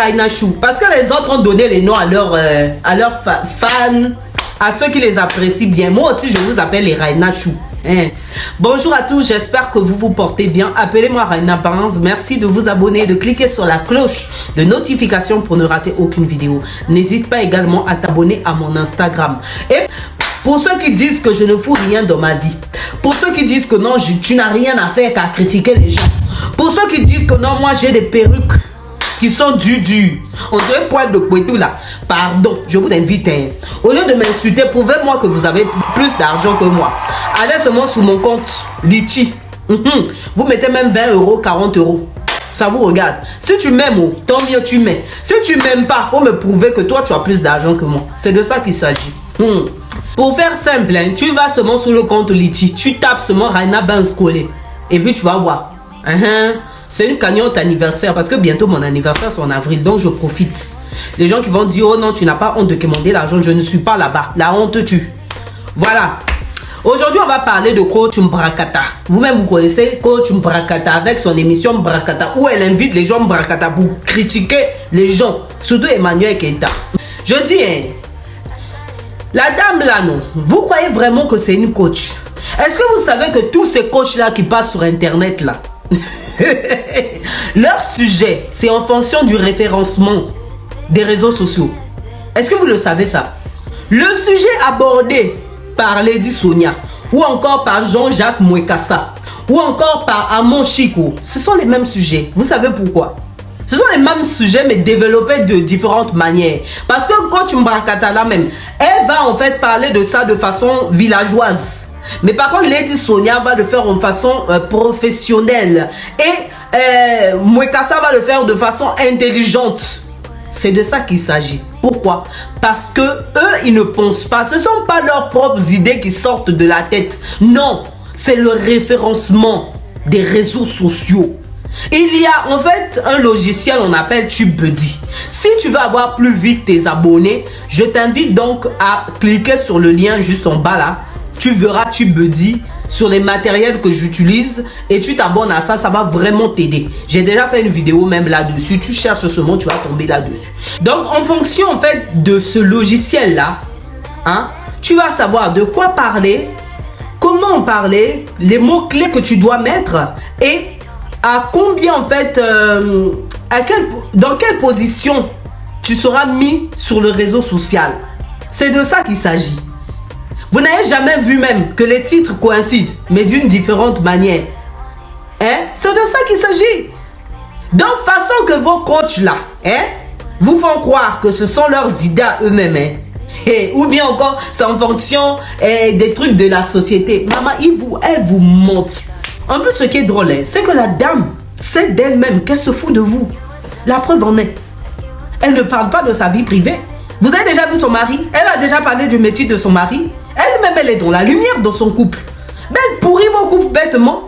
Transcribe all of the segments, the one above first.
Raina Chou. Parce que les autres ont donné les noms à leurs fans, à ceux qui les apprécient bien. Moi aussi, je vous appelle les Raina Chou. Bonjour à tous, j'espère que vous vous portez bien. Appelez-moi Raina Banz. Merci de vous abonner, de cliquer sur la cloche de notification pour ne rater aucune vidéo. N'hésite pas également à t'abonner à mon Instagram. Et pour ceux qui disent que je ne fous rien dans ma vie, pour ceux qui disent que non, tu n'as rien à faire qu'à critiquer les gens, pour ceux qui disent que non, moi j'ai des perruques qui sont dures, on dirait poil de couetou là. Pardon, je vous invite, au lieu de m'insulter, prouvez-moi que vous avez plus d'argent que moi. Allez seulement sur mon compte Litchi. Vous mettez même 20 euros, 40 euros. Ça vous regarde. Si tu m'aimes, tant mieux tu mets. Si tu m'aimes pas, faut me prouver que toi tu as plus d'argent que moi. C'est de ça qu'il s'agit. Pour faire simple, tu vas seulement sur le compte Litchi. Tu tapes seulement Raina Banz collé. Et puis tu vas voir. C'est une cagnotte anniversaire parce que bientôt mon anniversaire c'est en avril, donc je profite. Les gens qui vont dire oh non, tu n'as pas honte de commander l'argent, je ne suis pas là-bas, la honte tue. Voilà. Aujourd'hui on va parler de Coach Mbrakata. Vous-même vous connaissez Coach Mbrakata avec son émission Mbrakata où elle invite les gens Mbrakata pour critiquer les gens, surtout Emmanuel Keita. Je dis la dame là non, vous croyez vraiment que c'est une coach? Est-ce que vous savez que tous ces coachs là qui passent sur internet là leur sujet, c'est en fonction du référencement des réseaux sociaux. Est-ce que vous le savez ça? Le sujet abordé par Lady Sonia, ou encore par Jean-Jacques Mwekassa, ou encore par Amon Chico, ce sont les mêmes sujets. Vous savez pourquoi? Ce sont les mêmes sujets mais développés de différentes manières. Parce que Coach Mbrakata là même, elle va en fait parler de ça de façon villageoise. Mais par contre, Lady Sonia va le faire de façon professionnelle. Et Mwekassa va le faire de façon intelligente. C'est de ça qu'il s'agit. Pourquoi? Parce que eux, ils ne pensent pas. Ce ne sont pas leurs propres idées qui sortent de la tête. Non, c'est le référencement des réseaux sociaux. Il y a en fait un logiciel on appelle TubeBuddy. Si tu veux avoir plus vite tes abonnés, je t'invite donc à cliquer sur le lien juste en bas là. Tu verras TubeBuddy sur les matériels que j'utilise et tu t'abonnes à ça, ça va vraiment t'aider. J'ai déjà fait une vidéo même là-dessus. Tu cherches ce mot, tu vas tomber là-dessus. Donc en fonction en fait de ce logiciel là, tu vas savoir de quoi parler, comment parler, les mots-clés que tu dois mettre et à combien en fait, dans quelle position tu seras mis sur le réseau social. C'est de ça qu'il s'agit. Vous n'avez jamais vu même que les titres coïncident, mais d'une différente manière. C'est de ça qu'il s'agit. Donc, façon que vos coachs là, vous font croire que ce sont leurs idées à eux-mêmes. Ou bien encore, c'est en fonction des trucs de la société. Maman, elle vous montre. En plus, ce qui est drôle, c'est que la dame sait d'elle-même qu'elle se fout de vous. La preuve en est. Elle ne parle pas de sa vie privée. Vous avez déjà vu son mari? Elle a déjà parlé du métier de son mari. Elle-même, elle est dans la lumière dans son couple. Mais elle pourrit vos couples bêtement.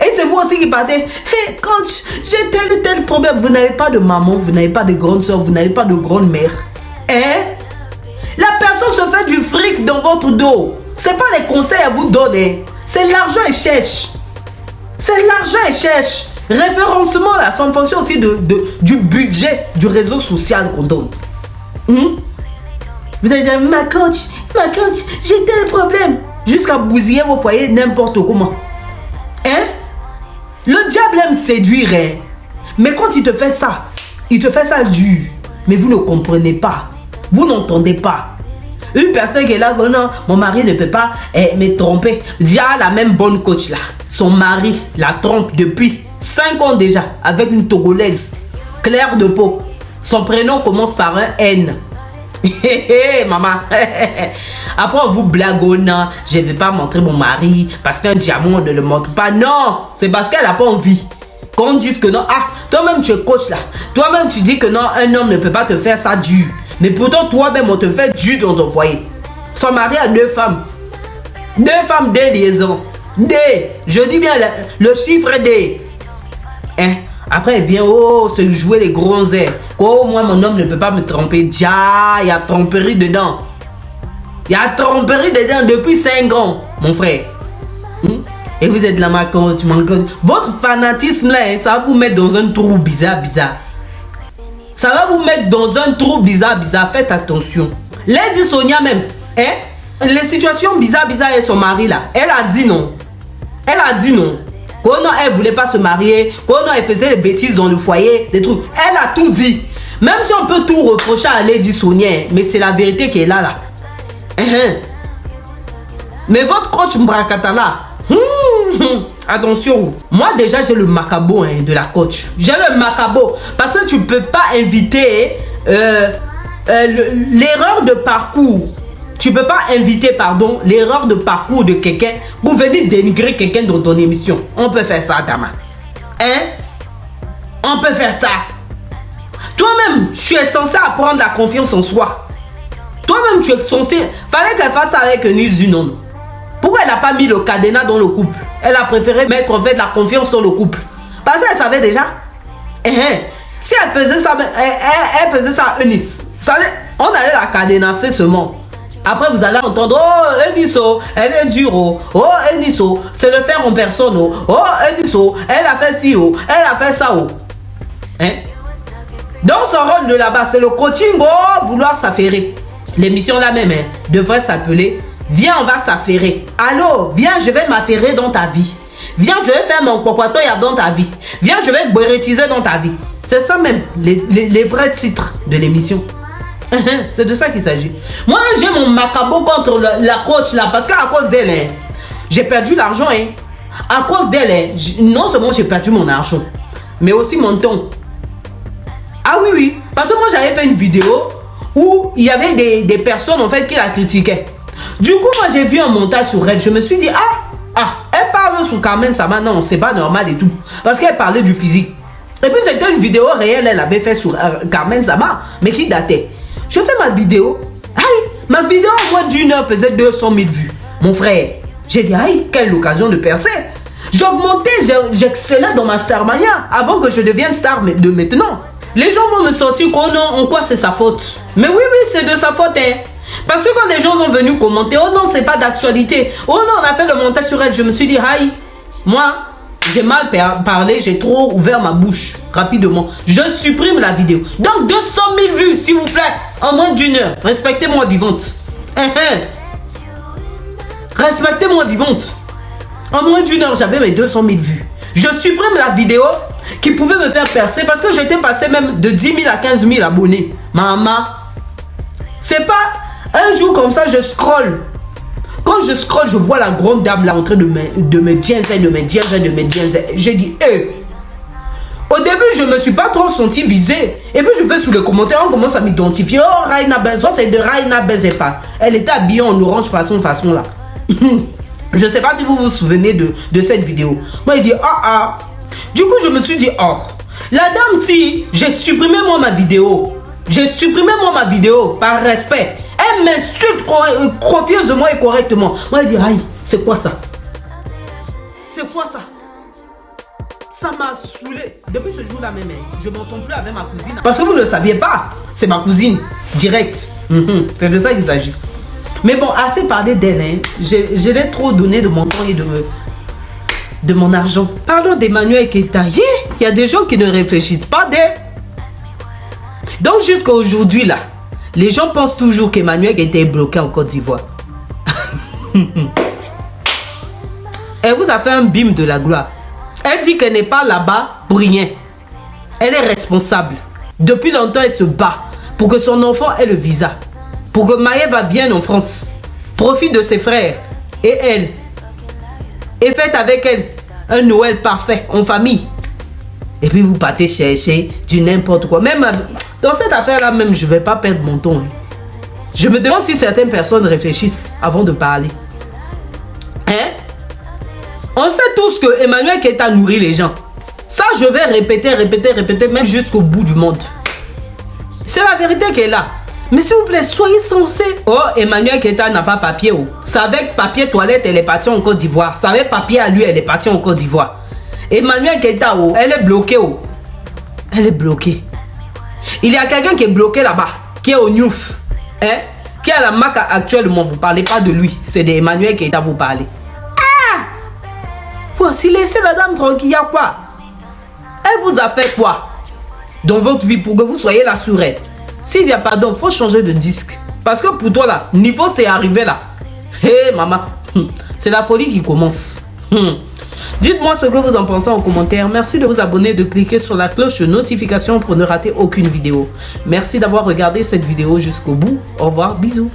Et c'est vous aussi qui partez. Hey, coach, j'ai tel problème. Vous n'avez pas de maman, vous n'avez pas de grande soeur, vous n'avez pas de grande mère. La personne se fait du fric dans votre dos. C'est pas les conseils à vous donner. C'est l'argent et cherche. C'est l'argent et cherche. Référencement là, c'est en fonction aussi du budget du réseau social qu'on donne. Vous allez dire, ma coach, j'ai tel problème. Jusqu'à bousiller vos foyers n'importe comment. Le diable aime séduire. Mais quand il te fait ça dur. Mais vous ne comprenez pas. Vous n'entendez pas. Une personne qui est là, non, mon mari ne peut pas me tromper. Dia la même bonne coach là. Son mari la trompe depuis 5 ans déjà. Avec une Togolaise. Claire de peau. Son prénom commence par un N. Maman. Après on vous blague, non, je ne vais pas montrer mon mari parce qu'un diamant ne le montre pas. Non, c'est parce qu'elle n'a pas envie. Qu'on dise que non, toi-même tu es coach là. Toi-même tu dis que non, un homme ne peut pas te faire ça dur. Mais pourtant toi-même on te fait dur dans ton foyer. Son mari a 2 femmes. 2 femmes, 2 liaisons. Je dis bien le chiffre D. Après elle vient se jouer les gros airs. Oh, moi mon homme ne peut pas me tromper. Dia, il y a tromperie dedans. Il y a tromperie dedans depuis 5 ans, mon frère. Et vous êtes là, ma coach, votre fanatisme là, ça va vous mettre dans un trou bizarre. Ça va vous mettre dans un trou bizarre. Faites attention. Lady Sonia même, hein? Les situations bizarres et son mari là, elle a dit non. Elle a dit non. Quand elle voulait pas se marier, quand elle faisait des bêtises dans le foyer, des trucs. Elle a tout dit. Même si on peut tout reprocher à Lady Sonia, mais c'est la vérité qui est là. Mais votre coach Mbrakatala, attention. Moi déjà j'ai le macabo de la coach. J'ai le macabo. Parce que tu peux pas inviter l'erreur de parcours. Tu peux pas inviter, pardon, l'erreur de parcours de quelqu'un pour venir dénigrer quelqu'un dans ton émission. On peut faire ça, Dama. Hein? On peut faire ça. Toi-même, tu es censé apprendre la confiance en soi. Toi-même, tu es censé... Fallait qu'elle fasse ça avec Nizunon. Pourquoi elle n'a pas mis le cadenas dans le couple? Elle a préféré mettre en fait la confiance dans le couple. Parce qu'elle savait déjà. Si elle faisait ça, elle faisait ça à Eunice. On allait la cadenasser seulement. Après, vous allez entendre, oh, Eniso, elle est dure, oh, Eniso, c'est le faire en personne, oh, Eniso, elle a fait ci, oh, elle a fait ça, oh. Hein? Dans son rôle de là-bas, c'est le coaching, oh, vouloir s'affairer. L'émission là même devrait s'appeler Viens, on va s'affairer. Allô, viens, je vais m'affairer dans ta vie. Viens, je vais faire mon popotoya dans ta vie. Viens, je vais borétiser dans ta vie. C'est ça même, les vrais titres de l'émission. C'est de ça qu'il s'agit. Moi, j'ai mon macabo contre la coach là. Parce qu'à cause d'elle, j'ai perdu l'argent. À cause d'elle, non seulement j'ai perdu mon argent, mais aussi mon temps. Ah oui. Parce que moi, j'avais fait une vidéo où il y avait des personnes en fait qui la critiquaient. Du coup, moi, j'ai vu un montage sur elle. Je me suis dit, elle parle sur Carmen Sama. Non, c'est pas normal et tout. Parce qu'elle parlait du physique. Et puis, c'était une vidéo réelle, elle avait fait sur Carmen Sama, mais qui datait. Je fais ma vidéo. Ma vidéo en moins d'une heure faisait 200 000 vues. Mon frère, j'ai dit, quelle occasion de percer. J'augmentais, j'excellais dans ma Starmania avant que je devienne star de maintenant. Les gens vont me sortir en quoi c'est sa faute. Mais oui, c'est de sa faute. Parce que quand les gens sont venus commenter, oh non, c'est pas d'actualité. Oh non, on a fait le montage sur elle. Je me suis dit, moi, j'ai mal parlé, j'ai trop ouvert ma bouche rapidement. Je supprime la vidéo. Donc 200 000 vues, s'il vous plaît, en moins d'une heure. Respectez-moi vivante. Respectez-moi vivante. En moins d'une heure, j'avais mes 200 000 vues. Je supprime la vidéo qui pouvait me faire percer parce que j'étais passé même de 10 000 à 15 000 abonnés. Maman, c'est pas un jour comme ça, je scrolle. Quand je scrolle, je vois la grande dame là en train de me dire. J'ai dit, Au début, je me suis pas trop senti visé. Et puis je vais sous les commentaires, on commence à m'identifier. Oh, Raina Benzo, c'est de Raina Benzepa. Elle était habillée en orange façon là. Je sais pas si vous vous souvenez de cette vidéo. Moi, il dit, Du coup, je me suis dit, la dame, si j'ai supprimé moi ma vidéo. J'ai supprimé moi ma vidéo par respect. Elle m'insulte copieusement et correctement. Moi, elle dit, c'est quoi ça? C'est quoi ça? Ça m'a saoulé. Depuis ce jour-là même, je m'entends plus avec ma cousine. Parce que vous ne le saviez pas. C'est ma cousine, direct. C'est de ça qu'il s'agit. Mais bon, assez parlé d'elle. Je l'ai trop donné de mon temps et de mon argent. Parlons d'Emmanuel Keita. Il y a des gens qui ne réfléchissent pas d'elle. Donc jusqu'à aujourd'hui là, les gens pensent toujours qu'Emmanuel était bloqué en Côte d'Ivoire. Elle vous a fait un bim de la gloire. Elle dit qu'elle n'est pas là-bas pour rien. Elle est responsable. Depuis longtemps, elle se bat pour que son enfant ait le visa. Pour que Maëva vienne en France. Profite de ses frères et elle. Et faites avec elle un Noël parfait en famille. Et puis vous partez chercher du n'importe quoi. Même dans cette affaire-là, même je ne vais pas perdre mon temps. Je me demande si certaines personnes réfléchissent avant de parler. On sait tous que Emmanuel Keita nourrit les gens. Ça, je vais répéter, même jusqu'au bout du monde. C'est la vérité qui est là. Mais s'il vous plaît, soyez sensés. Oh, Emmanuel Keita n'a pas papier. C'est avec papier toilette, elle est partie en Côte d'Ivoire. C'est avec papier à lui, elle est partie en Côte d'Ivoire. Emmanuel Keita, elle est bloquée. Elle est bloquée. Il y a quelqu'un qui est bloqué là-bas, qui est au Newf. Qui est à la MAC actuellement. Vous ne parlez pas de lui. C'est d'Emmanuel Keita, vous parlez. Voici, laissez la dame tranquille, il y a quoi? Elle vous a fait quoi? dans votre vie pour que vous soyez la surette. S'il n'y a pas d'homme, il faut changer de disque. Parce que pour toi là, niveau c'est arrivé là. Hé maman, c'est la folie qui commence. Dites-moi ce que vous en pensez en commentaire. Merci de vous abonner, de cliquer sur la cloche de notification pour ne rater aucune vidéo. Merci d'avoir regardé cette vidéo jusqu'au bout. Au revoir, bisous.